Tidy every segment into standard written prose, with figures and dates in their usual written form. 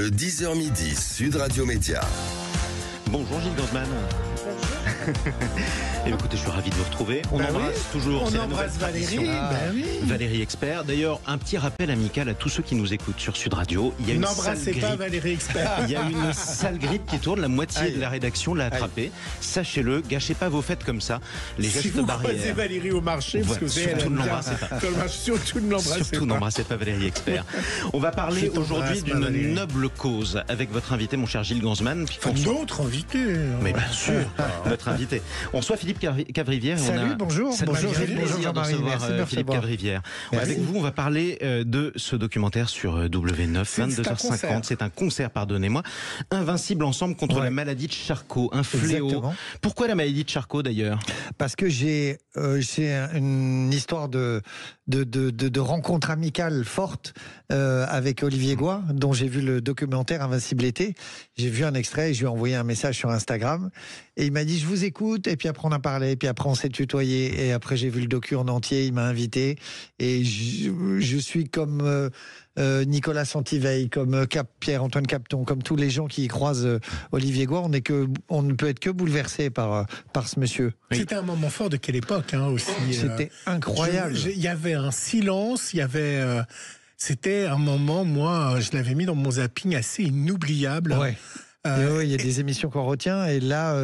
Le 10h midi, Sud Radio Média. Bonjour Gilles Gansman. Et écoutez, je suis ravi de vous retrouver. On embrasse toujours. On embrasse Valérie. Valérie Expert. D'ailleurs, un petit rappel amical à tous ceux qui nous écoutent sur Sud Radio. Il y a une N'embrassez pas Valérie Expert. Il y a une sale grippe qui tourne. La moitié de la rédaction l'a attrapée. Sachez-le, gâchez pas vos fêtes comme ça. Les gestes si vous barrières. croisez Valérie au marché, parce que surtout ne l'embrassez pas. Surtout ne l'embrassez pas. Surtout n'embrassez pas Valérie Expert. On va parler aujourd'hui d'une noble cause avec votre invité, mon cher Gilles Gansman. D'autres invités. Mais bien sûr, notre invité. On reçoit Philippe Cavrivière. Salut, bonjour. Bonjour Jean-Marie. Merci de Philippe Cavrivière. Merci. Avec vous, on va parler de ce documentaire sur W9, 22h50. C'est un concert, pardonnez-moi. Invincible ensemble contre la maladie de Charcot, un fléau. Exactement. Pourquoi la maladie de Charcot d'ailleurs? Parce que j'ai une histoire de rencontre amicale forte avec Olivier Goy, dont j'ai vu le documentaire Invincible été. J'ai vu un extrait et je lui ai envoyé un message sur Instagram. Et il m'a dit, je vous écoute. Et puis après, on a parlé. Et puis après, on s'est tutoyé. Et après, j'ai vu le docu en entier. Il m'a invité. Et je suis comme Nicolas Santiveille, comme Pierre-Antoine Capton, comme tous les gens qui croisent Olivier Goy. On ne peut être que bouleversé par ce monsieur. C'était un moment fort de quelle époque aussi. C'était incroyable. Il y avait un silence, il y avait... c'était un moment, moi, je l'avais mis dans mon zapping assez inoubliable. Ouais. Il y a des émissions qu'on retient et là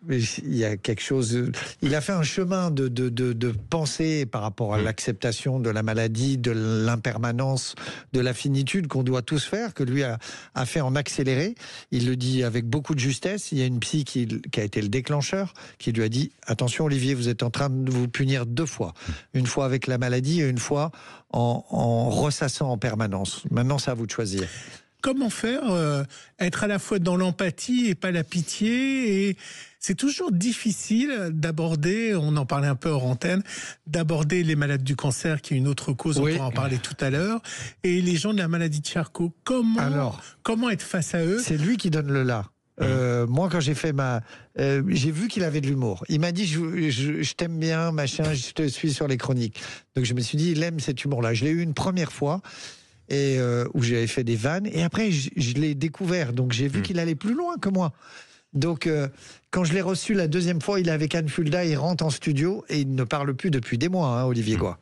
il y a quelque chose. Il a fait un chemin de pensée par rapport à l'acceptation de la maladie, de l'impermanence, de la finitude qu'on doit tous faire, que lui a fait en accéléré. Il le dit avec beaucoup de justesse. Il y a une psy qui a été le déclencheur, qui lui a dit attention Olivier, vous êtes en train de vous punir 2 fois, une fois avec la maladie et une fois en ressassant en permanence. Maintenant c'est à vous de choisir. Comment faire être à la fois dans l'empathie et pas la pitié, et c'est toujours difficile d'aborder, on en parlait un peu hors antenne, d'aborder les malades du cancer, qui est une autre cause, on pourra en parler tout à l'heure, et les gens de la maladie de Charcot. Comment être face à eux? C'est lui qui donne le là. Moi, quand j'ai fait j'ai vu qu'il avait de l'humour. Il m'a dit, je t'aime bien, machin, je te suis sur les chroniques. Donc je me suis dit, il aime cet humour-là. Je l'ai eu une première fois. Et où j'avais fait des vannes, et après je l'ai découvert, donc j'ai vu qu'il allait plus loin que moi. Donc quand je l'ai reçu la deuxième fois, il est avec Anne Fulda, il rentre en studio et il ne parle plus depuis des mois, Olivier Goy.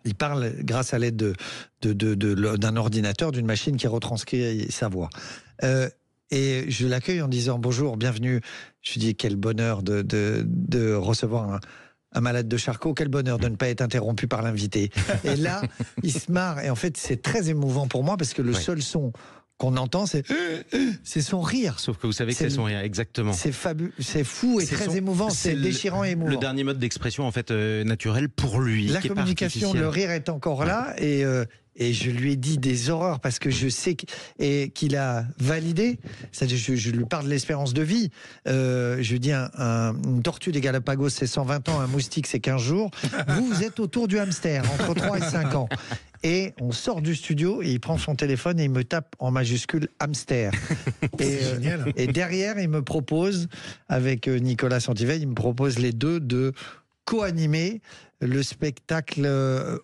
Il parle grâce à l'aide d'un ordinateur, d'une machine qui retranscrit sa voix. Et je l'accueille en disant bonjour, bienvenue. Je lui dis quel bonheur de recevoir un malade de Charcot, quel bonheur de ne pas être interrompu par l'invité. Et là, il se marre. Et en fait, c'est très émouvant pour moi parce que le seul son qu'on entend, c'est son rire. Sauf que vous savez que c'est son rire, exactement. C'est fabuleux, c'est fou et très émouvant, c'est déchirant et émouvant. Le dernier mode d'expression, en fait, naturel pour lui. La communication, le rire est encore là et je lui ai dit des horreurs parce que je sais qu'il a validé. Je lui parle de l'espérance de vie. Je lui dis une tortue des Galapagos, c'est 120 ans, un moustique, c'est 15 jours. Vous êtes autour du hamster, entre 3 et 5 ans. Et on sort du studio et il prend son téléphone et il me tape en majuscule hamster. Et derrière, il me propose, avec Nicolas Santiveille, il me propose les deux de co-animer le spectacle.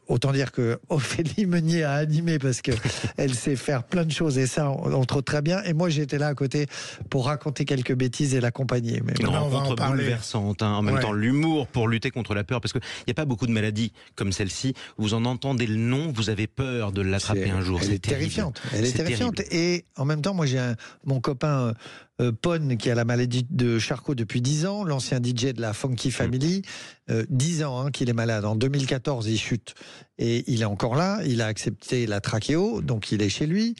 Autant dire que Ophélie Meunier a animé parce que elle sait faire plein de choses et ça on trouve très bien. Et moi j'étais là à côté pour raconter quelques bêtises et l'accompagner. Mais une rencontre bouleversante, en même temps l'humour pour lutter contre la peur, parce qu'il n'y a pas beaucoup de maladies comme celle-ci. Vous en entendez le nom, vous avez peur de l'attraper un jour. Elle est terrifiante. Elle est terrifiante. Et en même temps, moi j'ai mon copain Pon qui a la maladie de Charcot depuis 10 ans, l'ancien DJ de la Funky Family, 10 ans qu'il est malade. En 2014, il chute et il est encore là. Il a accepté la trachéo, donc il est chez lui.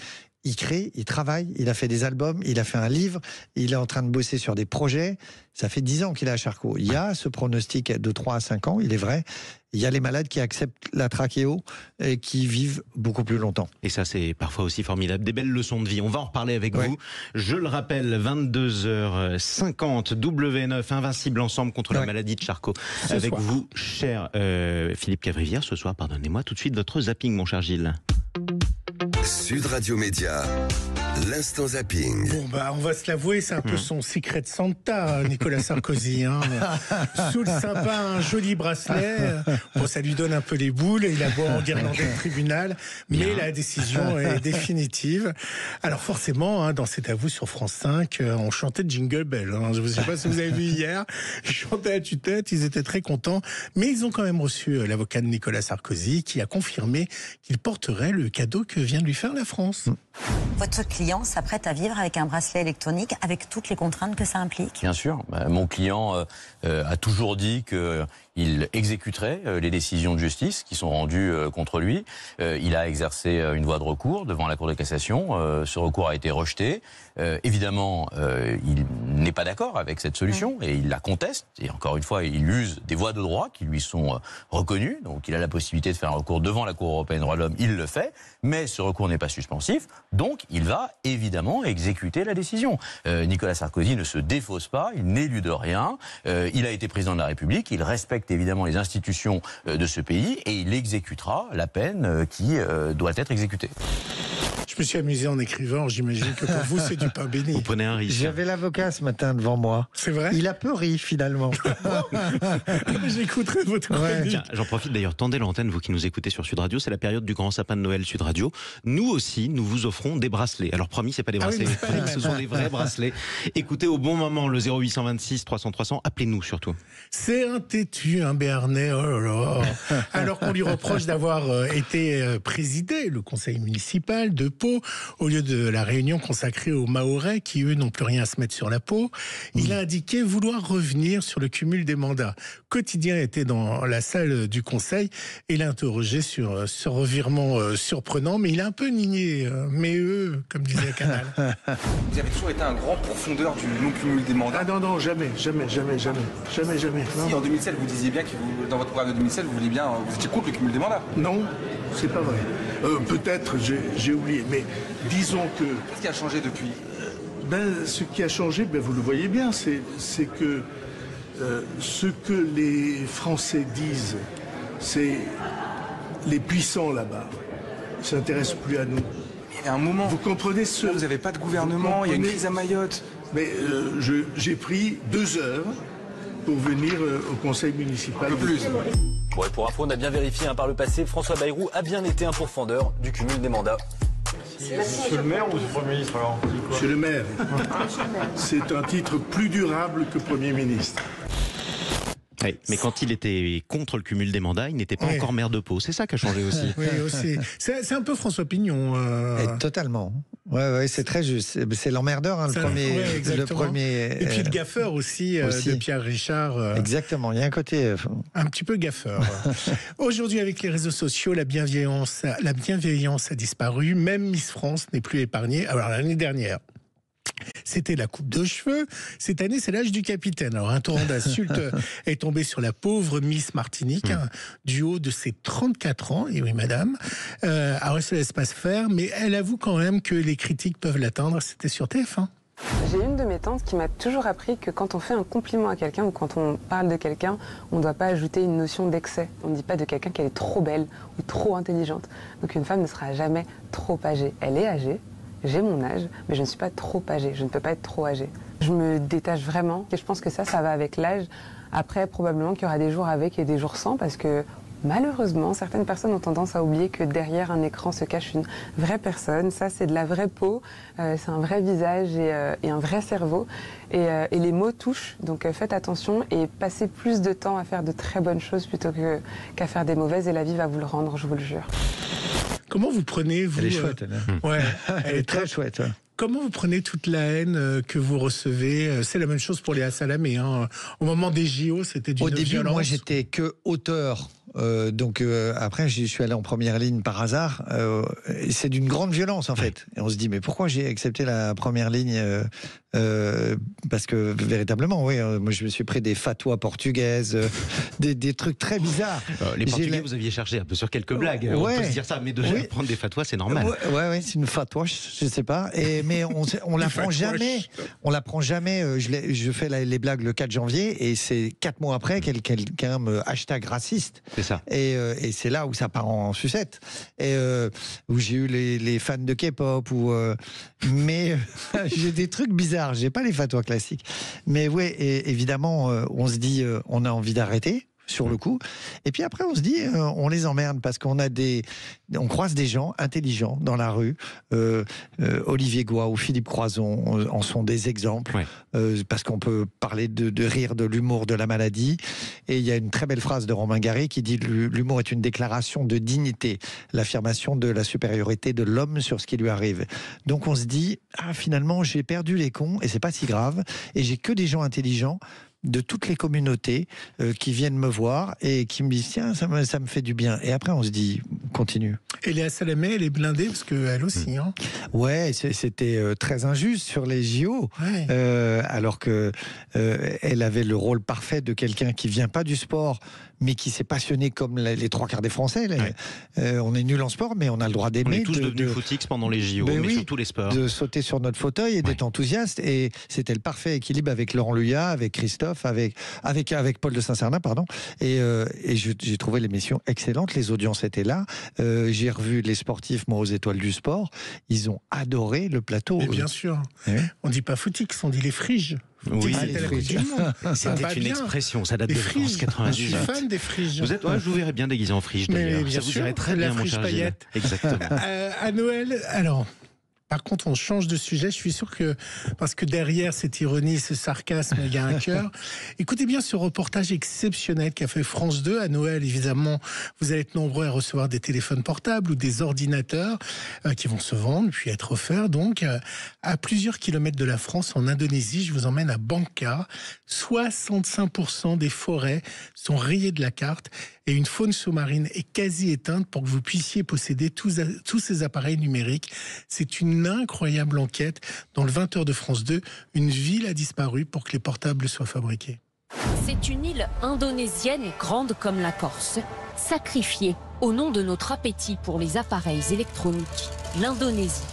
Il crée, il travaille, il a fait des albums, il a fait un livre, il est en train de bosser sur des projets. Ça fait 10 ans qu'il est à Charcot. Il y a ce pronostic de 3 à 5 ans, il est vrai. Il y a les malades qui acceptent la trachéo et qui vivent beaucoup plus longtemps. Et ça, c'est parfois aussi formidable. Des belles leçons de vie. On va en reparler avec vous. Je le rappelle, 22h50, W9, Invincible ensemble contre la maladie de Charcot. Avec vous, cher Philippe Cavrivière, ce soir, pardonnez-moi, tout de suite votre zapping, mon cher Gilles. Sud Radio Média, L'instant zapping. Bon, on va se l'avouer, c'est un peu son secret de Santa, Nicolas Sarkozy. Sous le sympa, un joli bracelet. Bon, ça lui donne un peu les boules. Il a beau enguirlander le tribunal, mais la décision est définitive. Alors forcément, dans cet avou sur France 5, on chantait Jingle Bell. Je ne sais pas si vous avez vu hier. Ils chantaient à tue-tête, ils étaient très contents. Mais ils ont quand même reçu l'avocat de Nicolas Sarkozy qui a confirmé qu'il porterait le cadeau que vient de lui faire la France. Votre client s'apprête à vivre avec un bracelet électronique avec toutes les contraintes que ça implique? Bien sûr. Mon client a toujours dit qu'il exécuterait les décisions de justice qui sont rendues contre lui. Il a exercé une voie de recours devant la Cour de cassation. Ce recours a été rejeté. Évidemment, il n'est pas d'accord avec cette solution et il la conteste. Et encore une fois, il use des voies de droit qui lui sont reconnues. Donc il a la possibilité de faire un recours devant la Cour européenne des droits de l'homme. Il le fait. Mais ce recours n'est pas suspensif. Donc il va évidemment exécuter la décision. Nicolas Sarkozy ne se défausse pas. Il n'élude rien. Il a été président de la République. Il respecte évidemment les institutions de ce pays et il exécutera la peine qui doit être exécutée. Je me suis amusé en écrivant, j'imagine que pour vous c'est du pain béni. Vous prenez un risque. J'avais l'avocat ce matin devant moi. C'est vrai? Il a peu ri finalement. J'écouterai votre chronique. Tiens, j'en profite d'ailleurs, tendez l'antenne, vous qui nous écoutez sur Sud Radio, c'est la période du grand sapin de Noël Sud Radio. Nous aussi, nous vous offrons des bracelets. Alors promis, c'est pas des bracelets, ce sont des vrais bracelets. Écoutez au bon moment le 0826 300 300, appelez-nous surtout. C'est un têtu, un Béarnais, oh là là. Alors qu'on lui reproche d'avoir été présidé le conseil municipal de Pau, au lieu de la réunion consacrée aux Mahorais, qui eux n'ont plus rien à se mettre sur la peau, il a indiqué vouloir revenir sur le cumul des mandats. Quotidien était dans la salle du conseil et il a interrogé sur ce revirement surprenant, mais il a un peu nié, mais eux, comme disait Canal. Vous avez toujours été un grand pourfendeur du non-cumul des mandats. Ah non, jamais. Si, en 2007, vous disiez bien que dans votre programme de 2007, vous étiez contre le cumul des mandats. Non, c'est pas vrai. Peut-être, j'ai oublié, mais disons que... Qu'est-ce qui a changé depuis? Ce qui a changé, vous le voyez bien, c'est que ce que les Français disent, c'est les puissants là-bas ne s'intéressent plus à nous. Il y a un moment, vous comprenez là, vous n'avez pas de gouvernement, il y a une crise à Mayotte. Mais j'ai pris 2 heures pour venir au conseil municipal. Un peu plus. Ouais, pour info, on a bien vérifié par le passé, François Bayrou a bien été un pourfendeur du cumul des mandats. Monsieur le maire ou le Premier ministre alors? Monsieur le maire, c'est un titre plus durable que Premier ministre. Oui, mais quand il était contre le cumul des mandats, il n'était pas encore maire de Pau. C'est ça qui a changé aussi. Oui, aussi. C'est un peu François Pignon. Totalement. Ouais, c'est très juste. C'est l'emmerdeur, le premier. Et puis le gaffeur aussi. De Pierre Richard. Exactement. Il y a un côté un petit peu gaffeur. Aujourd'hui, avec les réseaux sociaux, la bienveillance a disparu. Même Miss France n'est plus épargnée. Alors l'année dernière, c'était la coupe de cheveux. Cette année, c'est l'âge du capitaine. Alors, un torrent d'insultes est tombé sur la pauvre Miss Martinique, du haut de ses 34 ans. Et oui, madame. Alors, elle se laisse pas se faire, mais elle avoue quand même que les critiques peuvent l'atteindre. C'était sur TF1. J'ai une de mes tantes qui m'a toujours appris que quand on fait un compliment à quelqu'un ou quand on parle de quelqu'un, on ne doit pas ajouter une notion d'excès. On ne dit pas de quelqu'un qu'elle est trop belle ou trop intelligente. Donc, une femme ne sera jamais trop âgée. Elle est âgée. J'ai mon âge, mais je ne suis pas trop âgée. Je ne peux pas être trop âgée. Je me détache vraiment et je pense que ça va avec l'âge. Après, probablement qu'il y aura des jours avec et des jours sans parce que malheureusement, certaines personnes ont tendance à oublier que derrière un écran se cache une vraie personne. Ça, c'est de la vraie peau, c'est un vrai visage et un vrai cerveau. Et les mots touchent, donc faites attention et passez plus de temps à faire de très bonnes choses plutôt qu'à faire des mauvaises et la vie va vous le rendre, je vous le jure. Comment vous prenez, vous... Elle est chouette, elle. Ouais, elle est très chouette. Ouais. Comment vous prenez toute la haine que vous recevez? C'est la même chose pour Léa Salamé. Au moment des JO, c'était d'une violence. Au début, moi, j'étais que auteur. Après, je suis allé en première ligne par hasard. C'est d'une grande violence, en fait. Et on se dit, mais pourquoi j'ai accepté la première ligne parce que véritablement, oui, moi je me suis pris des fatwas portugaises, des trucs très bizarres. Les Portugais, vous aviez cherché un peu sur quelques blagues, on peut se dire ça, mais de prendre des fatwas, c'est normal. Ouais, c'est une fatwa, je sais pas. Mais on l'apprend jamais. On l'apprend jamais. Je fais les blagues le 4 janvier et c'est 4 mois après quelqu'un me hashtag raciste. C'est ça. Et c'est là où ça part en sucette. Et où j'ai eu les fans de K-pop. Mais j'ai des trucs bizarres. J'ai pas les fatwas classiques. Mais oui, évidemment, on se dit, on a envie d'arrêter. Sur le coup, et puis après on se dit on les emmerde parce qu'on croise des gens intelligents dans la rue. Olivier Goua ou Philippe Croison en sont des exemples, parce qu'on peut parler de rire, de l'humour, de la maladie. Et il y a une très belle phrase de Romain Gary qui dit l'humour est une déclaration de dignité, l'affirmation de la supériorité de l'homme sur ce qui lui arrive. Donc on se dit finalement j'ai perdu les cons et c'est pas si grave et j'ai que des gens intelligents de toutes les communautés qui viennent me voir et qui me disent tiens, ça me fait du bien. Et après on se dit continue. Et Léa Salamé, elle est blindée parce qu'elle aussi. Hein. Ouais, c'était très injuste sur les JO, alors que elle avait le rôle parfait de quelqu'un qui vient pas du sport, mais qui s'est passionné comme les 3/4 des Français. On est nul en sport, mais on a le droit d'aimer. On est tous devenus footix pendant les JO, mais sur tous les sports. De sauter sur notre fauteuil et d'être enthousiaste. Et c'était le parfait équilibre avec Laurent Luyat, avec Christophe, avec Paul de Saint-Cernin, pardon. Et j'ai trouvé l'émission excellente. Les audiences étaient là. J'ai revu les sportifs, moi, aux Étoiles du Sport. Ils ont adoré le plateau. Mais bien sûr. On dit pas footix, on dit les friges. Oui, c'était une expression, ça date de France 98. Je suis fan des friges. Vous êtes, je vous verrais bien déguisé en frige d'ailleurs. Ça vous irait très bien, mon cher Gilles. Exactement. À Noël, alors. Par contre, on change de sujet. Je suis sûr que, parce que derrière cette ironie, ce sarcasme, il y a un cœur. Écoutez bien ce reportage exceptionnel qu'a fait France 2 à Noël. Évidemment, vous allez être nombreux à recevoir des téléphones portables ou des ordinateurs qui vont se vendre puis être offerts. Donc, à plusieurs kilomètres de la France, en Indonésie, je vous emmène à Bangka. 65% des forêts sont rayées de la carte et une faune sous-marine est quasi éteinte pour que vous puissiez posséder tous ces appareils numériques. C'est une incroyable enquête. Dans le 20h de France 2, une ville a disparu pour que les portables soient fabriqués. C'est une île indonésienne grande comme la Corse, sacrifiée au nom de notre appétit pour les appareils électroniques. L'Indonésie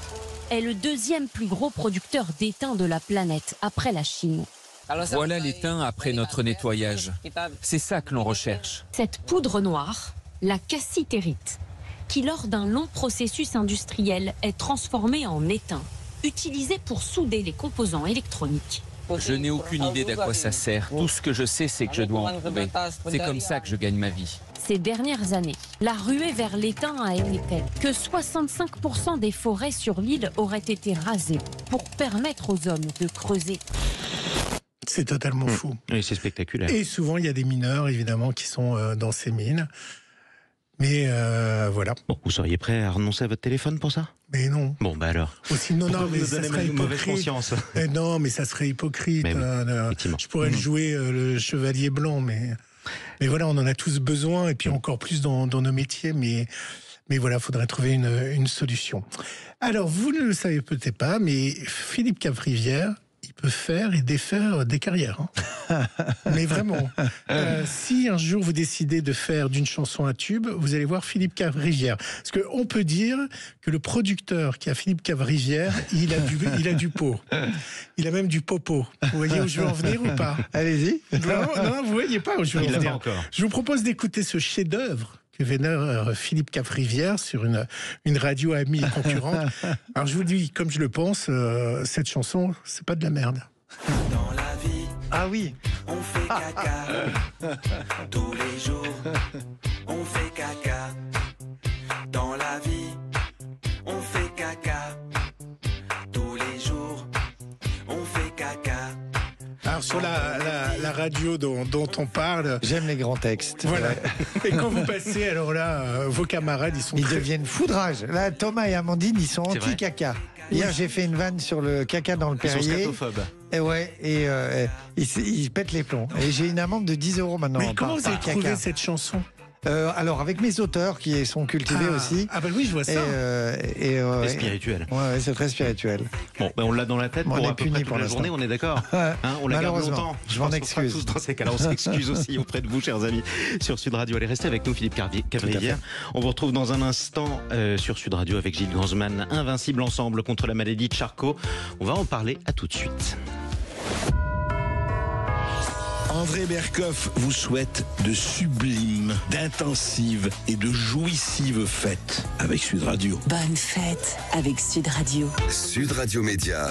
est le deuxième plus gros producteur d'étain de la planète après la Chine. Voilà l'étain après notre nettoyage. C'est ça que l'on recherche. Cette poudre noire, la cassitérite, qui lors d'un long processus industriel est transformée en étain, utilisé pour souder les composants électroniques. Je n'ai aucune idée d'à quoi ça sert. Tout ce que je sais, c'est que je dois en trouver. C'est comme ça que je gagne ma vie. Ces dernières années, la ruée vers l'étain a été telle que 65% des forêts sur l'île auraient été rasées pour permettre aux hommes de creuser. C'est totalement fou. Et c'est spectaculaire. Et souvent, il y a des mineurs, évidemment, qui sont dans ces mines. Mais voilà. Bon, vous seriez prêt à renoncer à votre téléphone pour ça ? Mais non. Bon, bah alors. Aussi, non, mais ça serait mauvaise hypocrite. conscience. Non, mais ça serait hypocrite. Mais oui, je pourrais le jouer le chevalier blanc, mais voilà, on en a tous besoin, et puis encore plus dans nos métiers. Mais voilà, il faudrait trouver une solution. Alors, vous ne le savez peut-être pas, mais Philippe Cavrivière, il peut faire et défaire des carrières. Hein. Mais vraiment. Si un jour vous décidez de faire d'une chanson un tube, vous allez voir Philippe Cavrivière. Parce qu'on peut dire que le producteur qui a Philippe Cavrivière, il a du pot. Il a même du popo. Vous voyez où je veux en venir ou pas ? Allez-y. Non, vous voyez pas où je veux en venir. Pas encore. Je vous propose d'écouter ce chef-d'œuvre que vénère Philippe Cavrivière sur une radio amie et concurrente. Alors je vous dis, comme je le pense, cette chanson, c'est pas de la merde. Dans la vie, ah oui, on fait caca. Tous les jours, on fait caca. Dans la vie, on fait caca. Tous les jours, on fait caca. Alors sur la radio dont on parle... J'aime les grands textes. Voilà. Et quand vous passez, alors là, vos camarades, ils deviennent foudrage. Là, Thomas et Amandine, ils sont anti-caca. Hier, j'ai fait une vanne sur le caca dans le Perrier. Ils sont scatophobes. Et ils pètent les plombs. Et j'ai une amende de 10 € maintenant. Mais comment vous avez trouvé cette chanson ? Alors avec mes auteurs qui sont cultivés aussi. Ah bah oui, je vois ça. Et spirituel. Ouais, c'est très spirituel. Bon, on l'a dans la tête pour à peu près toute la journée, on est d'accord. On la garde longtemps. Je m'en excuse. Tous dans ces cas-là, on s'excuse aussi auprès de vous, chers amis, sur Sud Radio. Allez, restez avec nous, Philippe Cavrivière. On vous retrouve dans un instant sur Sud Radio avec Gilles Gansman, invincible ensemble contre la maladie de Charcot. On va en parler, à tout de suite. André Berkoff vous souhaite de sublimes, d'intensives et de jouissives fêtes avec Sud Radio. Bonne fête avec Sud Radio. Sud Radio Média,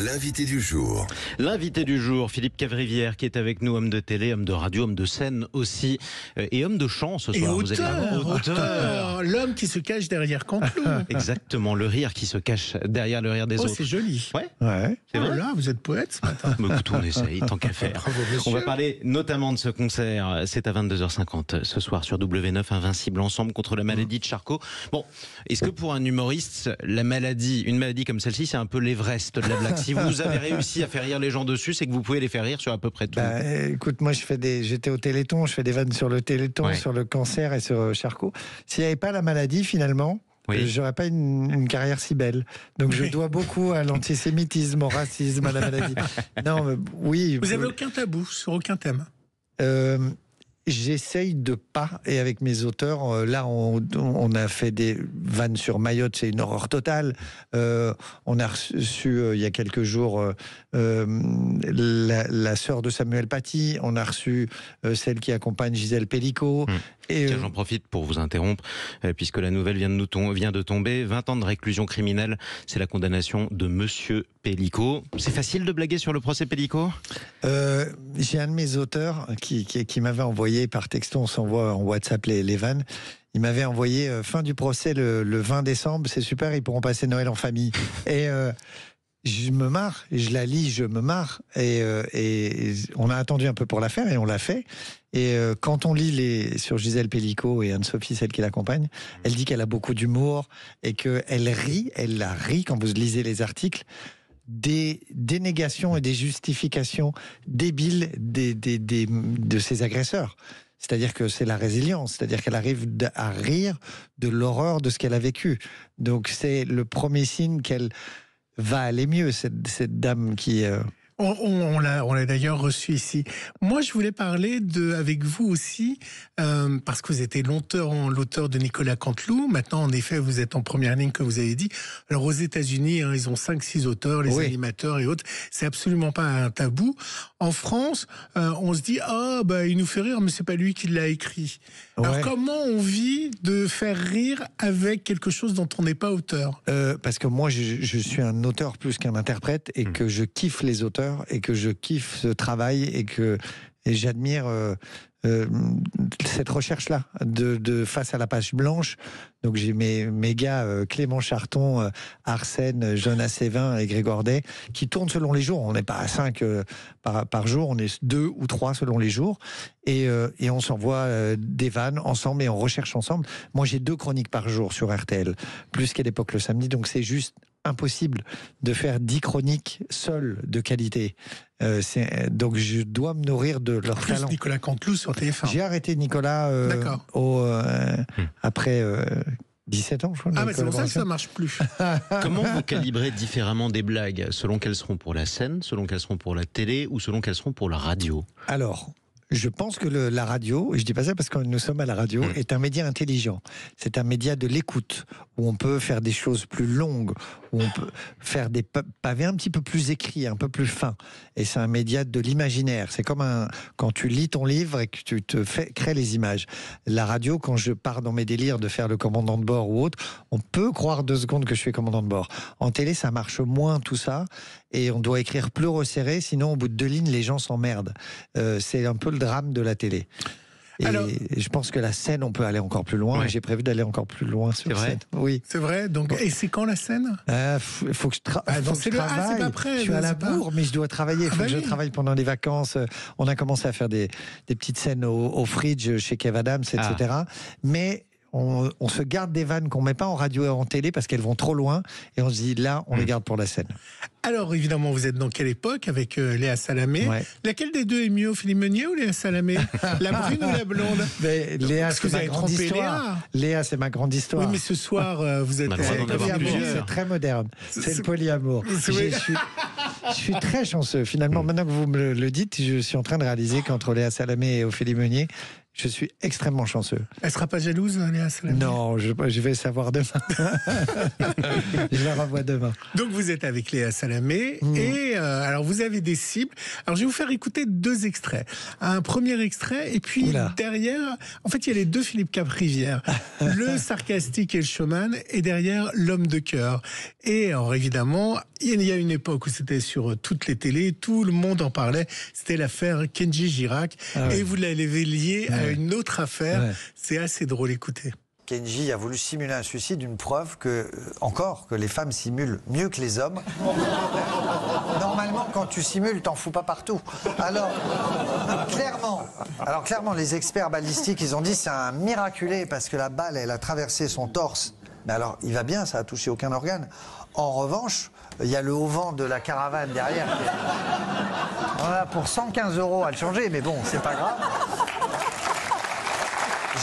l'invité du jour. L'invité du jour, Philippe Cavrivière, qui est avec nous, homme de télé, homme de radio, homme de scène aussi, et homme de chant ce soir. Auteur. L'homme qui se cache derrière Canteloup. Exactement, le rire qui se cache derrière le rire des autres. C'est joli. Ouais. C'est vrai. Là, vous êtes poète ce matin. Mais écoute, on essaye, tant qu'à faire. Bravo, on va parler notamment de ce concert. C'est à 22h50 ce soir sur W9, Invincible ensemble contre la maladie de Charcot. Bon, est-ce que pour un humoriste, une maladie comme celle-ci, c'est un peu l'Everest de la blague? Si vous avez réussi à faire rire les gens dessus, c'est que vous pouvez les faire rire sur à peu près tout. Écoute, moi j'étais au Téléthon, je fais des vannes sur le Téléthon, sur le cancer et sur Charcot. S'il n'y avait pas la maladie, finalement, j'aurais pas une carrière si belle. Donc je dois beaucoup à l'antisémitisme, au racisme, à la maladie. Non, oui. Vous avez aucun tabou sur aucun thème? J'essaye de pas, et avec mes auteurs, là on a fait des vannes sur Mayotte, c'est une horreur totale. On a reçu il y a quelques jours la sœur de Samuel Paty, on a reçu celle qui accompagne Gisèle Pellicot. Tiens, j'en profite pour vous interrompre, puisque la nouvelle vient de tomber. 20 ans de réclusion criminelle, c'est la condamnation de Monsieur Pellicot. C'est facile de blaguer sur le procès Pellicot? J'ai un de mes auteurs qui m'avait envoyé par texto, on s'envoie en WhatsApp les vannes. Il m'avait envoyé fin du procès le 20 décembre, c'est super, ils pourront passer Noël en famille. Et je me marre, je la lis, je me marre. Et on a attendu un peu pour la faire et on l'a fait. Et quand on lit sur Gisèle Pellicot et Anne-Sophie, celle qui l'accompagne, elle dit qu'elle a beaucoup d'humour et qu'elle la rit quand vous lisez les articles. Des dénégations et des justifications débiles de ses agresseurs. C'est-à-dire que c'est la résilience, c'est-à-dire qu'elle arrive à rire de l'horreur de ce qu'elle a vécu. Donc c'est le premier signe qu'elle va aller mieux, cette dame qui... On l'a d'ailleurs reçu ici. Moi, je voulais parler avec vous aussi, parce que vous étiez l'auteur de Nicolas Canteloup. Maintenant, en effet, vous êtes en première ligne, que vous avez dit. Alors, aux États-Unis, ils ont 5-6 auteurs, les animateurs et autres. C'est absolument pas un tabou. En France, on se dit, il nous fait rire, mais c'est pas lui qui l'a écrit. Ouais. Alors, comment on vit de faire rire avec quelque chose dont on n'est pas auteur? Parce que moi, je suis un auteur plus qu'un interprète et que je kiffe les auteurs et que je kiffe ce travail et j'admire cette recherche-là de face à la page blanche. Donc j'ai mes gars Clément Charton, Arsène, Jonas Sévin et Grégoire Day qui tournent selon les jours. On n'est pas à 5 par jour, on est 2 ou 3 selon les jours. Et on s'envoie des vannes ensemble et on recherche ensemble. Moi j'ai 2 chroniques par jour sur RTL, plus qu'à l'époque le samedi, donc c'est juste impossible de faire 10 chroniques seules de qualité. Donc je dois me nourrir de leur plus talent. Nicolas Canteloup sur TF1. J'ai arrêté Nicolas après 17 ans, je crois. Mais c'est pour ça que ça marche plus. Comment vous calibrez différemment des blagues, selon qu'elles seront pour la scène, selon qu'elles seront pour la télé ou selon qu'elles seront pour la radio? Alors, je pense que la radio, et je dis pas ça parce que nous sommes à la radio, est un média intelligent. C'est un média de l'écoute, où on peut faire des choses plus longues, où on peut faire des pavés un petit peu plus écrits, un peu plus fins. Et c'est un média de l'imaginaire. C'est comme quand tu lis ton livre et que tu crées les images. La radio, quand je pars dans mes délires de faire le commandant de bord ou autre, on peut croire 2 secondes que je suis commandant de bord. En télé, ça marche moins tout ça. Et on doit écrire plus resserré, sinon au bout de 2 lignes, les gens s'emmerdent. C'est un peu le drame de la télé. Et je pense que la scène, on peut aller encore plus loin. J'ai prévu d'aller encore plus loin sur scène. Oui. C'est vrai. Donc, et c'est quand la scène? Il faut que je travaille. C'est pas prêt. Je suis à la bourre, mais je dois travailler. Il faut que je travaille pendant les vacances. On a commencé à faire des petites scènes au Fridge chez Kev Adams, etc. Mais on se garde des vannes qu'on met pas en radio et en télé parce qu'elles vont trop loin, et on se dit là, on les garde pour la scène. Alors évidemment, vous êtes dans quelle époque avec Léa Salamé? Laquelle des deux est mieux, Philippe Meunier ou Léa Salamé? La brune ou la blonde? Mais Léa, c'est ma grande histoire. Léa, c'est ma grande histoire. Oui, mais ce soir, vous êtes c'est très moderne. C'est le polyamour. Je suis très chanceux. Finalement, maintenant que vous me le dites, je suis en train de réaliser qu'entre Léa Salamé et Ophélie Meunier, je suis extrêmement chanceux. Elle sera pas jalouse, Léa Salamé? Non, je vais savoir demain. Je la revois demain. Donc vous êtes avec Léa Salamé et alors vous avez des cibles. Alors je vais vous faire écouter 2 extraits. Un premier extrait et puis derrière, en fait il y a les 2 Philippe Caprivière, le sarcastique et le showman, et derrière l'homme de cœur. Et alors évidemment, il y a une époque où c'était sur toutes les télés, tout le monde en parlait. C'était l'affaire Kenji Girac et vous l'avez lié à une autre affaire. C'est assez drôle, écoutez. Kenji a voulu simuler un suicide, une preuve que les femmes simulent mieux que les hommes. Normalement, quand tu simules, t'en fous pas partout. Alors clairement, les experts balistiques, ils ont dit c'est un miraculé parce que la balle, elle a traversé son torse. Mais alors, il va bien, ça a touché aucun organe. En revanche, il y a le haut-vent de la caravane derrière. On a pour 115 € à le changer, mais bon, c'est pas grave.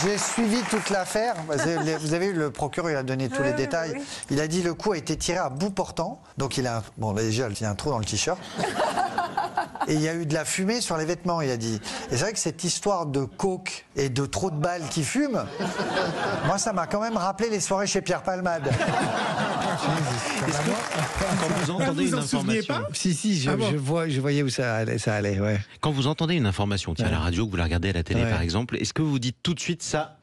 J'ai suivi toute l'affaire. Vous avez vu, le procureur, il a donné tous les détails. Oui. Il a dit le coup a été tiré à bout portant. Donc il a déjà, il y a un trou dans le t-shirt. Et il y a eu de la fumée sur les vêtements, il a dit. Et c'est vrai que cette histoire de coke et de trop de balles qui fument, moi, ça m'a quand même rappelé les soirées chez Pierre Palmade. Quand vous entendez une information, je voyais où ça allait. Ouais. Quand vous entendez une information qui est à la radio, que vous la regardez à la télé par exemple, est-ce que vous dites tout de suite ça?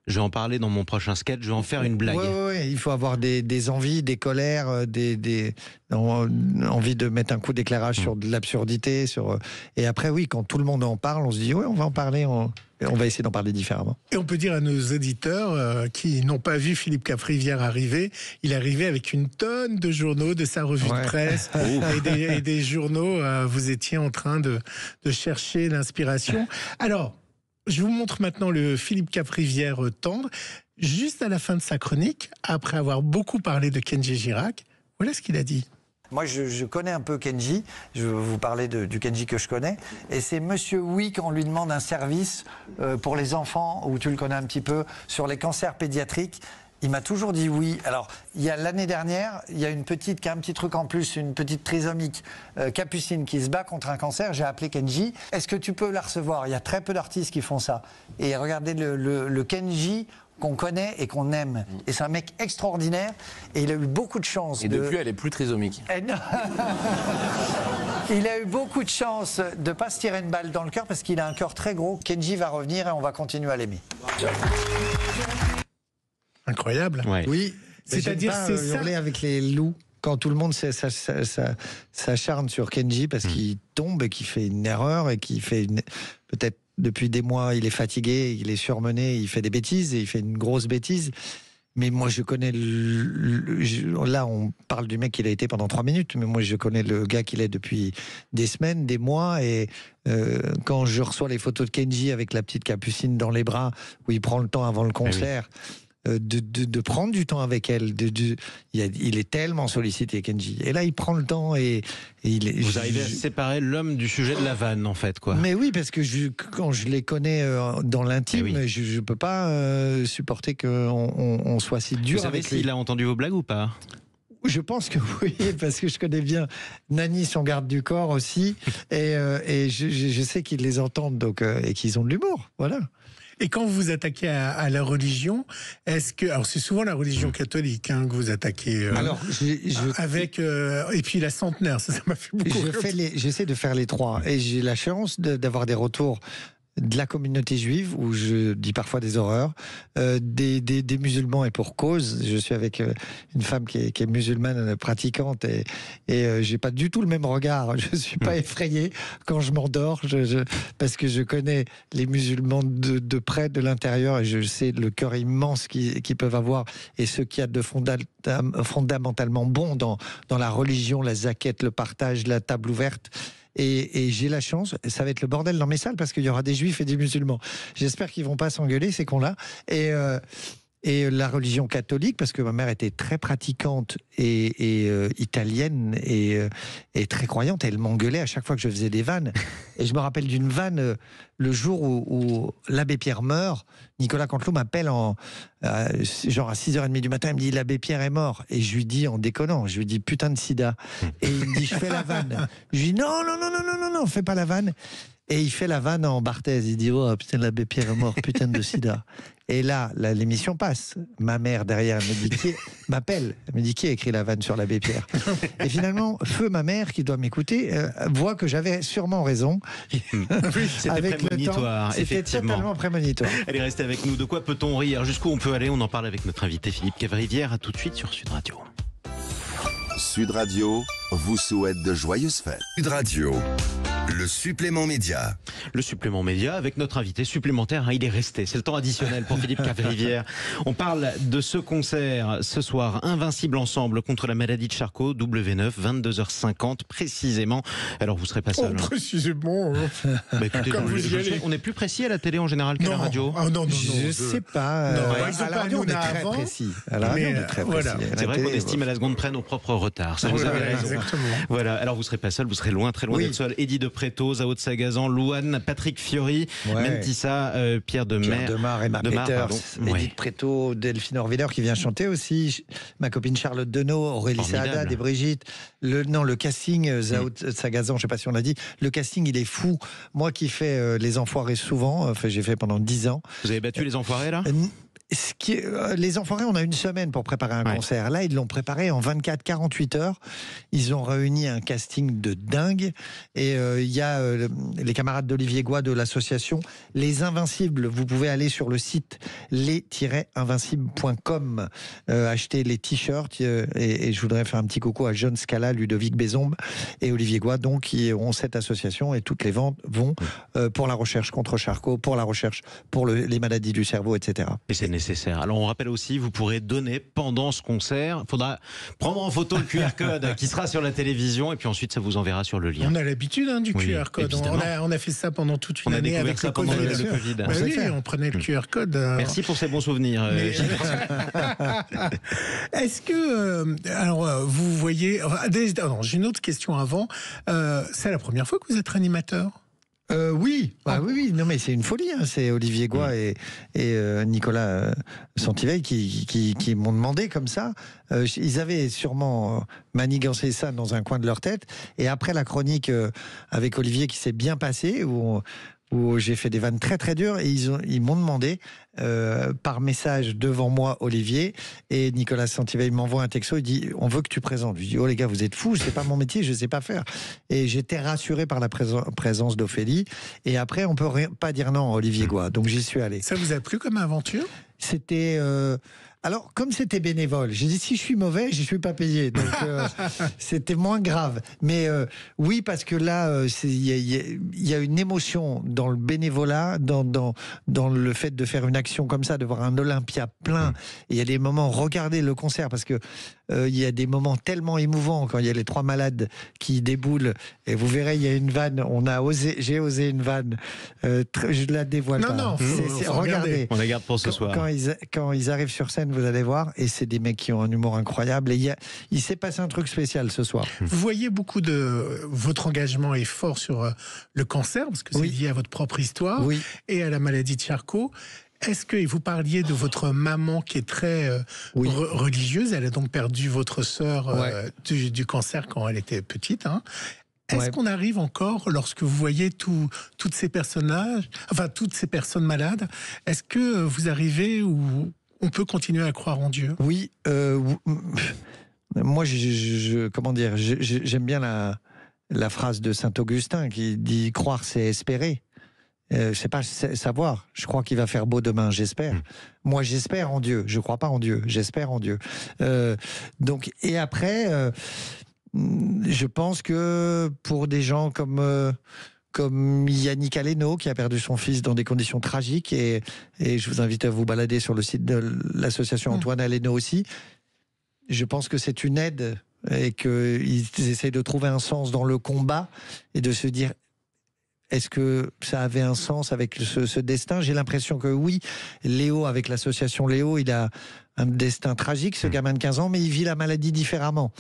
Je vais en parler dans mon prochain sketch, je vais en faire une blague. Oui, il faut avoir des envies, des colères, envie de mettre un coup d'éclairage sur de l'absurdité. Et après, oui, quand tout le monde en parle, on se dit, oui, on va en parler, on va essayer d'en parler différemment. Et on peut dire à nos auditeurs qui n'ont pas vu Philippe Caprivière arriver, il est arrivé avec une tonne de journaux, de sa revue de presse et des journaux. Vous étiez en train de chercher l'inspiration. Alors, je vous montre maintenant le Philippe Caprivière tendre. Juste à la fin de sa chronique, après avoir beaucoup parlé de Kenji Girac, voilà ce qu'il a dit. Moi, je connais un peu Kenji. Je vais vous parler du Kenji que je connais. Et c'est Monsieur Oui quand on lui demande un service pour les enfants, où tu le connais un petit peu, sur les cancers pédiatriques. Il m'a toujours dit oui. Alors, l'année dernière, il y a une petite qui a un petit truc en plus, une petite trisomique capucine qui se bat contre un cancer. J'ai appelé Kenji. Est-ce que tu peux la recevoir? Il y a très peu d'artistes qui font ça. Et regardez le Kenji qu'on connaît et qu'on aime. Et c'est un mec extraordinaire. Et il a eu beaucoup de chance. Et depuis, elle est plus trisomique. Il a eu beaucoup de chance de ne pas se tirer une balle dans le cœur parce qu'il a un cœur très gros. Kenji va revenir et on va continuer à l'aimer. Incroyable. Ouais. Oui, c'est-à-dire c'est ça. Hurler avec les loups quand tout le monde s'acharne sur Kenji parce qu'il tombe et qu'il fait une erreur et qu'il fait peut-être depuis des mois il est fatigué, il est surmené, il fait des bêtises et il fait une grosse bêtise. Mais moi, je connais là, on parle du mec qu'il a été pendant 3 minutes, mais moi, je connais le gars qu'il est depuis des semaines, des mois. Et quand je reçois les photos de Kenji avec la petite capucine dans les bras, où il prend le temps avant le concert, de prendre du temps avec elle. Il est tellement sollicité, Kenji. Et là, il prend le temps et vous arrivez à séparer l'homme du sujet de la vanne, en fait, quoi. Mais oui, parce que quand je les connais dans l'intime, je peux pas supporter qu'on soit si dur. Vous savez s'il a entendu vos blagues ou pas? Je pense que oui, parce que je connais bien Nani, son garde du corps aussi, et je sais qu'ils les entendent donc, et qu'ils ont de l'humour, voilà. Et quand vous vous attaquez à la religion, est-ce que... Alors c'est souvent la religion catholique que vous attaquez avec... et puis la centenaire, ça m'a fait beaucoup rire. J'essaie de faire les trois. Et j'ai la chance d'avoir des retours de la communauté juive, où je dis parfois des horreurs, des musulmans, et pour cause. Je suis avec une femme qui est musulmane pratiquante, et j'ai pas du tout le même regard. Je suis pas effrayé quand je m'endors, parce que je connais les musulmans de près, de l'intérieur, et je sais le cœur immense qu'ils peuvent avoir, et ce qu'il y a de fondamentalement bon dans la religion, la zaquette, le partage, la table ouverte. Et j'ai la chance, ça va être le bordel dans mes salles parce qu'il y aura des juifs et des musulmans. J'espère qu'ils vont pas s'engueuler, ces cons-là. Et la religion catholique, parce que ma mère était très pratiquante et italienne et très croyante, elle m'engueulait à chaque fois que je faisais des vannes. Et je me rappelle d'une vanne, le jour où l'abbé Pierre meurt, Nicolas Canteloup m'appelle genre à 6h30 du matin, il me dit l'abbé Pierre est mort. Et je lui dis en déconnant, je lui dis putain de sida. Et il me dit je fais la vanne. Je lui dis non, fais pas la vanne. Et il fait la vanne en Barthez. Il dit oh putain l'abbé Pierre est mort, putain de sida. Et là, l'émission passe. Ma mère derrière me dit m'appelle. Elle me dit qui a écrit la vanne sur l'abbé Pierre. Et finalement, feu ma mère qui doit m'écouter voit que j'avais sûrement raison. C'était avec prémonitoire, le temps, c'était effectivement. totalement prémonitoire. Allez, restez avec nous. De quoi peut-on rire? Jusqu'où on peut aller? On en parle avec notre invité Philippe Cavrivière. À tout de suite sur Sud Radio. Sud Radio vous souhaite de joyeuses fêtes. Sud Radio, le supplément média. Le supplément média avec notre invité supplémentaire. Il est resté. C'est le temps additionnel pour Philippe Cavrivière. On parle de ce concert ce soir. Invincible ensemble contre la maladie de Charcot. W9, 22h50 précisément. Alors vous serez pas seul. Précisément. Bah, écoutez, on est plus précis à la télé en général qu'à la radio. Non. Je sais pas. Ils ont à la pas radio, on est nous très avant, précis. À la radio, on est très précis. C'est vrai qu'on estime à la seconde près nos propres retards. Ça, vous avez raison. Exactement. Voilà. Alors vous serez pas seul. Vous serez loin, très loin d'être seul. Eddie de Préto, Zao de Sagazan, Louane, Patrick Fiori, Mentissa, Pierre Demar, Emma Peters, Ouais. Edith Préto, Delphine Orviller qui vient chanter aussi, ma copine Charlotte Denot, Aurélie Saada, et Brigitte. Le casting, Zao de Sagazan, je sais pas si on l'a dit, le casting il est fou. Moi qui fais Les Enfoirés souvent, j'ai fait pendant 10 ans. Vous avez battu Les Enfoirés là? Les Enfoirés, on a une semaine pour préparer un concert. Là, ils l'ont préparé en 24-48 heures. Ils ont réuni un casting de dingue. Et il y a les camarades d'Olivier Goy de l'association Les Invincibles. Vous pouvez aller sur le site les-invincibles.com acheter les t-shirts. Et je voudrais faire un petit coucou à John Scala, Ludovic Bézombe et Olivier Goy, donc, qui ont cette association. Et toutes les ventes vont pour la recherche contre Charcot, pour la recherche pour les maladies du cerveau, etc. Et c'est nécessaire. Alors on rappelle aussi, vous pourrez donner pendant ce concert. Il faudra prendre en photo le QR code qui sera sur la télévision et puis ensuite ça vous enverra sur le lien. On a l'habitude du QR code. On a fait ça pendant toute une année avec le Covid. Le COVID. Bah oui, on prenait le QR code. Merci pour ces bons souvenirs. Est-ce que alors vous voyez j'ai une autre question avant. C'est la première fois que vous êtes animateur? Oui, non mais c'est une folie. C'est Olivier Goy et Nicolas Santiveille qui m'ont demandé comme ça. Ils avaient sûrement manigancé ça dans un coin de leur tête. Et après la chronique avec Olivier qui s'est bien passée, où j'ai fait des vannes très très dures, et ils m'ont demandé par message devant moi, Olivier, et Nicolas Santiveille m'envoie un texto, il dit on veut que tu présentes. Je dis oh les gars, vous êtes fous, c'est pas mon métier, je sais pas faire. Et j'étais rassuré par la présence d'Ophélie, et après on peut pas dire non à Olivier Goy, donc j'y suis allé. Ça vous a plu comme aventure? C'était alors, comme c'était bénévole, j'ai dit si je suis mauvais, je ne suis pas payé. Donc, c'était moins grave. Mais oui, parce que là, il y a une émotion dans le bénévolat, dans le fait de faire une action comme ça, de voir un Olympia plein. Il y a des moments, regardez le concert, parce que il y a des moments tellement émouvants quand il y a les 3 malades qui déboulent. Et vous verrez, il y a une vanne. J'ai osé une vanne. Je la dévoile pas. Non, regardez. On la garde pour ce soir. Quand ils arrivent sur scène, vous allez voir, et c'est des mecs qui ont un humour incroyable. Et il s'est passé un truc spécial ce soir. Vous voyez beaucoup de votre engagement est fort sur le cancer, parce que c'est lié à votre propre histoire et à la maladie de Charcot. Est-ce que, et vous parliez de votre maman qui est très religieuse, elle a donc perdu votre sœur du cancer quand elle était petite, Est-ce qu'on arrive encore, lorsque vous voyez toutes ces personnages, toutes ces personnes malades, est-ce que vous arrivez où on peut continuer à croire en Dieu? Oui, moi comment dire, j'aime bien la phrase de Saint-Augustin qui dit croire c'est espérer. C'est pas savoir. Je crois qu'il va faire beau demain, j'espère. Moi, j'espère en Dieu. Je crois pas en Dieu. J'espère en Dieu. Donc, et après, je pense que pour des gens comme Yannick Aleno, qui a perdu son fils dans des conditions tragiques, et je vous invite à vous balader sur le site de l'association Antoine Aleno aussi. Je pense que c'est une aide et qu'ils essayent de trouver un sens dans le combat et de se dire est-ce que ça avait un sens avec ce destin? J'ai l'impression que oui. Léo, avec l'association Léo, il a un destin tragique, ce gamin de 15 ans, mais il vit la maladie différemment.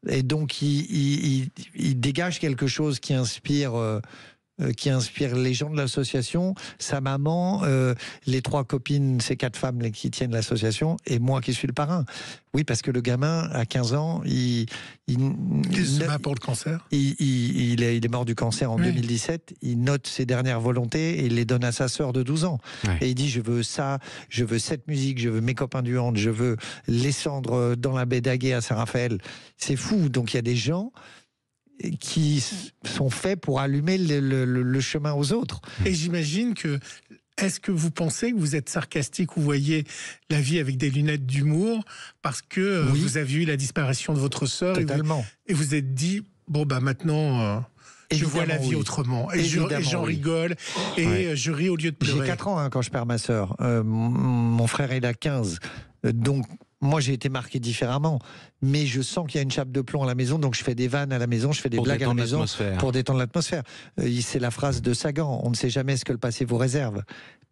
Et donc, il dégage quelque chose qui inspire les gens de l'association, sa maman, les 3 copines, ces 4 femmes qui tiennent l'association, et moi qui suis le parrain. Oui, parce que le gamin, à 15 ans, il se bat pour le cancer. Il est mort du cancer en 2017. Il note ses dernières volontés et il les donne à sa sœur de 12 ans. Ouais. Et il dit, je veux ça, je veux cette musique, je veux mes copains du hand, je veux les cendres dans la baie d'Aguet à Saint-Raphaël. C'est fou. Donc il y a des gens qui sont faits pour allumer le chemin aux autres. Et j'imagine que, est-ce que vous pensez que vous êtes sarcastique ou voyez la vie avec des lunettes d'humour parce que vous avez eu la disparition de votre sœur et vous êtes dit, bon bah maintenant... je vois la vie autrement. Et j'en rigole. Et je ris au lieu de pleurer. J'ai 4 ans quand je perds ma sœur. Mon frère, il a 15. Donc, moi, j'ai été marqué différemment. Mais je sens qu'il y a une chape de plomb à la maison. Donc, je fais des vannes à la maison, je fais des blagues à la maison pour détendre l'atmosphère. C'est la phrase de Sagan. On ne sait jamais ce que le passé vous réserve.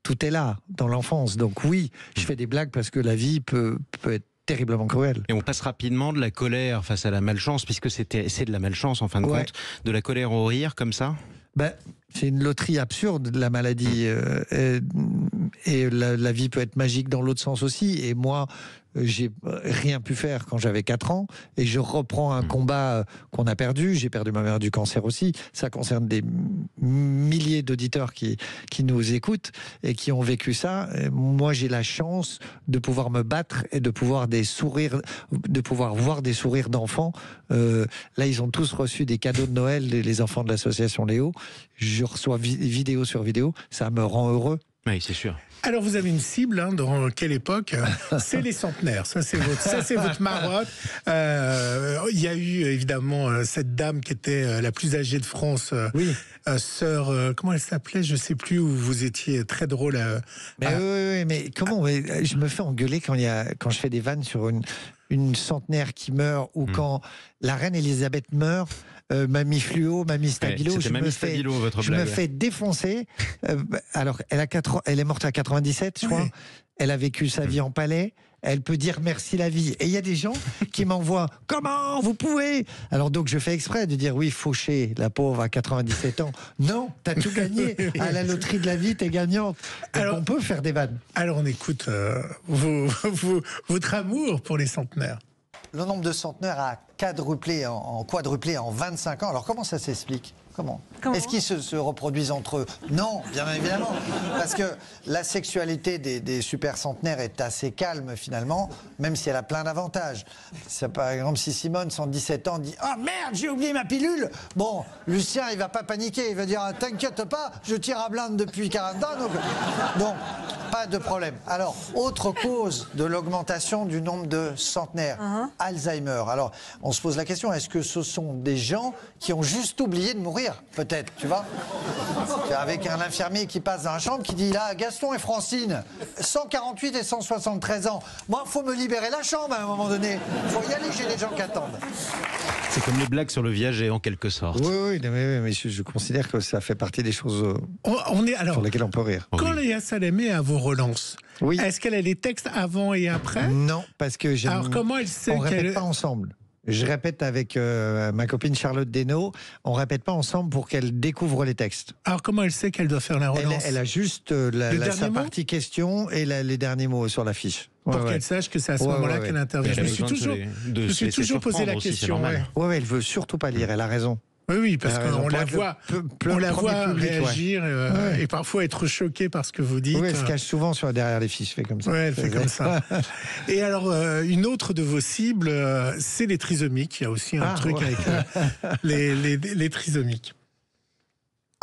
Tout est là, dans l'enfance. Donc, oui, je fais des blagues parce que la vie peut être terriblement cruel. Et on passe rapidement de la colère face à la malchance, puisque c'est de la malchance en fin de compte, de la colère au rire comme ça. C'est une loterie absurde, la maladie. Et la vie peut être magique dans l'autre sens aussi. Et moi, j'ai rien pu faire quand j'avais 4 ans. Et je reprends un combat qu'on a perdu. J'ai perdu ma mère du cancer aussi. Ça concerne des milliers d'auditeurs qui nous écoutent et qui ont vécu ça. Et moi, j'ai la chance de pouvoir me battre et de pouvoir voir des sourires d'enfants. Là, ils ont tous reçu des cadeaux de Noël, les enfants de l'association Léo. Je reçois vidéo sur vidéo. Ça me rend heureux. Oui, c'est sûr. Alors, vous avez une cible, dans quelle époque? C'est les centenaires. Ça, c'est votre marotte. Il y a eu, évidemment, cette dame qui était la plus âgée de France. Sœur, comment elle s'appelait? Je ne sais plus, où vous étiez très drôle. Mais comment? Je me fais engueuler quand je fais des vannes sur une centenaire qui meurt, ou quand la reine Elisabeth meurt. Mamie Fluo, Mamie Stabilo, je me fais défoncer. Alors, elle est morte à 97, je crois. Elle a vécu sa vie en palais. Elle peut dire merci la vie. Et il y a des gens qui m'envoient « Comment vous pouvez ?» Alors donc je fais exprès de dire « Oui, Fauché, la pauvre, à 97 ans. » Non, t'as tout gagné. À la loterie de la vie, t'es gagnante. Donc on peut faire des vannes. Alors on écoute votre amour pour les centenaires. Le nombre de centenaires a quadruplé en 25 ans. Alors comment ça s'explique ? Comment ? Est-ce qu'ils se reproduisent entre eux? Non, bien évidemment. Parce que la sexualité des super centenaires est assez calme finalement, même si elle a plein d'avantages. Par exemple, si Simone, 117 ans, dit « Ah merde, j'ai oublié ma pilule !» Bon, Lucien, il va pas paniquer, il va dire « T'inquiète pas, je tire à blinde depuis 40 ans. » Donc, pas de problème. Alors, autre cause de l'augmentation du nombre de centenaires, Alzheimer. Alors, on se pose la question, est-ce que ce sont des gens qui ont juste oublié de mourir? Peut-être, tu vois. Avec un infirmier qui passe dans la chambre qui dit là, Gaston et Francine, 148 et 173 ans. Moi, il faut me libérer la chambre à un moment donné. Il faut y aller, j'ai des gens qui attendent. C'est comme les blagues sur le viager en quelque sorte. Oui, mais je considère que ça fait partie des choses sur lesquelles on peut rire. Quand Léa Salamé a vos relances, est-ce qu'elle a les textes avant et après? Non, parce que alors comment elle sait on ne répète pas ensemble. Je répète avec ma copine Charlotte Desnaux, on répète pas ensemble pour qu'elle découvre les textes. Alors comment elle sait qu'elle doit faire la relance? Elle a juste sa partie question et les derniers mots sur la fiche. Pour qu'elle sache que c'est à ce moment-là qu'elle intervient. Je me suis toujours posé la question. Elle veut surtout pas lire, elle a raison. Oui, parce qu'on la voit réagir et parfois être choquée par ce que vous dites. Oui, elle se cache souvent derrière les fiches, fait comme ça. Oui, elle fait comme ça. Et alors, une autre de vos cibles, c'est les trisomiques. Il y a aussi un truc avec les trisomiques.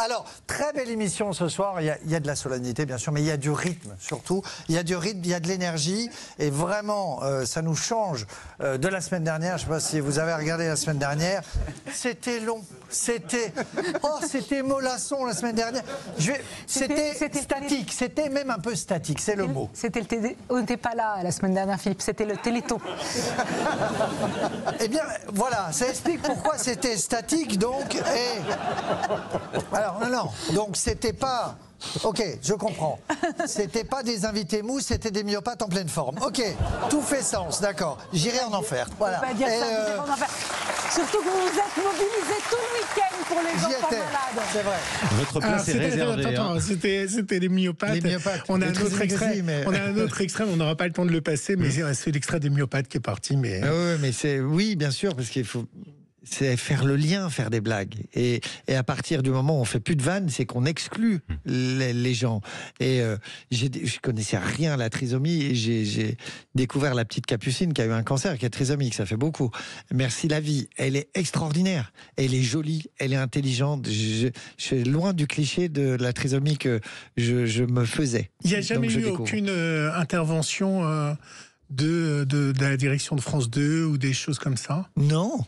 Alors, très belle émission ce soir. Il y a de la solennité, bien sûr, mais il y a du rythme, surtout. Il y a du rythme, il y a de l'énergie. Et vraiment, ça nous change de la semaine dernière. Je ne sais pas si vous avez regardé la semaine dernière. C'était long. c'était mollasson la semaine dernière. C'était statique, c'était même un peu statique, c'est le mot. On n'était pas là la semaine dernière, Philippe, c'était le Téléthon. Eh bien, voilà, ça explique pourquoi c'était statique, donc. Alors, non, donc c'était pas. Ok, je comprends. C'était pas des invités mous, c'était des myopathes en pleine forme. Ok, tout fait sens, d'accord. J'irai en enfer. Voilà. On peut pas dire ça, vous irez en enfer. Surtout que vous vous êtes mobilisés tout le week-end pour les enfants malades. C'est vrai. Votre place est réservée. Attends, c'était les myopathes. On a un autre extrait. On a un autre extrait, on n'aura pas le temps de le passer, mais c'est l'extrait des myopathes qui est parti. Mais... Oui, bien sûr, parce qu'il faut. C'est faire le lien, faire des blagues. Et à partir du moment où on fait plus de vannes, c'est qu'on exclut les gens. Et je connaissais rien à la trisomie. Et j'ai découvert la petite Capucine qui a eu un cancer, qui est trisomique. Ça fait beaucoup. Merci la vie. Elle est extraordinaire. Elle est jolie. Elle est intelligente. Je suis loin du cliché de la trisomie que je me faisais. Il n'y a jamais eu aucune intervention de la direction de France 2 ou des choses comme ça? Non.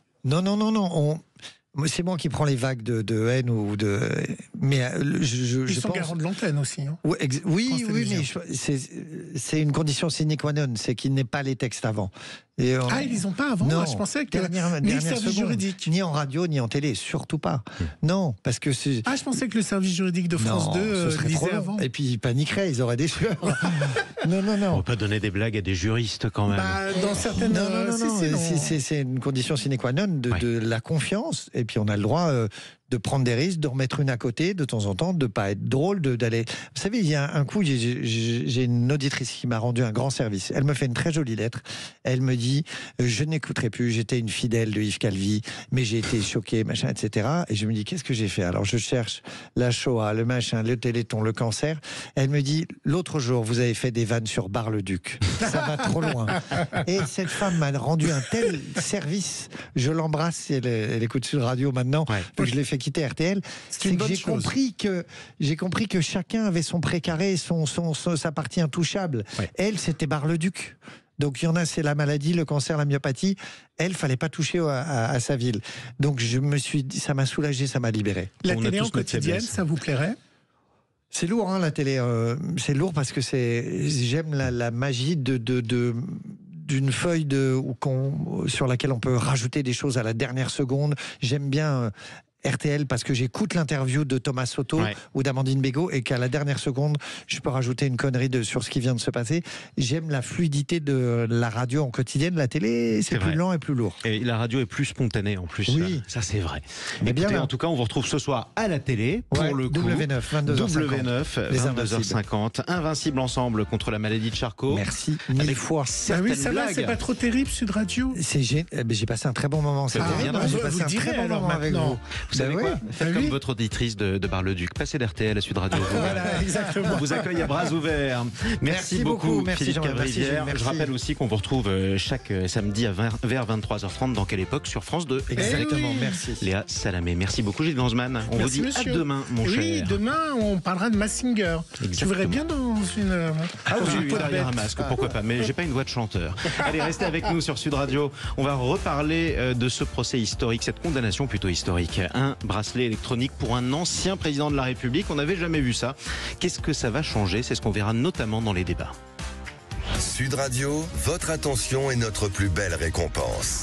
C'est moi qui prends les vagues de haine ou de. Mais ils sont garants de l'antenne aussi. Hein. Oui, mais c'est une condition sine qua non, c'est qu'il n'ait pas les textes avant. Ils les ont pas avant. Non, je pensais que ni le service juridique, ni en radio, ni en télé, surtout pas. Non, parce que je pensais que le service juridique de France 2 disait avant. Et puis ils paniqueraient, ils auraient des sueurs. Non. On peut pas donner des blagues à des juristes quand même. Dans certaines. C'est une condition sine qua non de la confiance. Et puis on a le droit de prendre des risques, de remettre une à côté de temps en temps, de pas être drôle, d'aller. Vous savez, il y a un coup, j'ai une auditrice qui m'a rendu un grand service. Elle me fait une très jolie lettre. Elle me dit, je n'écouterai plus. J'étais une fidèle de Yves Calvi, mais j'ai été choqué, machin, etc. Et je me dis, qu'est-ce que j'ai fait? Alors je cherche la Shoah, le machin, le Téléthon, le cancer. Elle me dit, l'autre jour, vous avez fait des vannes sur Bar-le-Duc. Ça va trop loin. Et cette femme m'a rendu un tel service. Je l'embrasse. Elle écoute sur radio maintenant. Je l'ai fait quitter RTL. C'est que j'ai compris que chacun avait son précaré, sa partie intouchable. Elle, c'était Bar-le-Duc. Donc il y en a, c'est la maladie, le cancer, la myopathie. Elle, fallait pas toucher à sa ville. Donc je me suis dit, ça m'a soulagé, ça m'a libéré. La télé en quotidienne, ça vous plairait? C'est lourd, la télé. C'est lourd parce que j'aime la magie d'une feuille sur laquelle on peut rajouter des choses à la dernière seconde. J'aime bien RTL parce que j'écoute l'interview de Thomas Soto ou d'Amandine Bégaud et qu'à la dernière seconde, je peux rajouter une connerie sur ce qui vient de se passer. J'aime la fluidité de la radio en quotidienne. La télé, c'est plus lent et plus lourd. Et la radio est plus spontanée en plus. Oui. Ça c'est vrai. Mais écoutez, bien, en tout cas, on vous retrouve ce soir à la télé pour le coup. W9, 22h50. Invincible ensemble contre la maladie de Charcot. Merci mille fois. Ça va, c'est pas trop terrible Sud Radio. J'ai passé un très bon moment. J'ai passé un très bon moment avec vous. Vous savez quoi? Faites comme votre auditrice de Bar-le-Duc. Passez d'RTL à Sud Radio. Voilà, exactement. On vous accueille à bras ouverts. Merci beaucoup, Philippe Cavrivière. Je rappelle aussi qu'on vous retrouve chaque samedi vers 23h30 dans Quelle époque sur France 2. Exactement, merci. Léa Salamé. Merci beaucoup, Gilles Granzmann. On vous dit à demain, mon cher. Oui, demain, on parlera de Mask Singer. Tu verrais bien dans une. Derrière un masque, pourquoi pas. Mais j'ai pas une voix de chanteur. Allez, restez avec nous sur Sud Radio. On va reparler de ce procès historique, cette condamnation plutôt historique. Un bracelet électronique pour un ancien président de la République. On n'avait jamais vu ça. Qu'est-ce que ça va changer? C'est ce qu'on verra notamment dans les débats. Sud Radio, votre attention est notre plus belle récompense.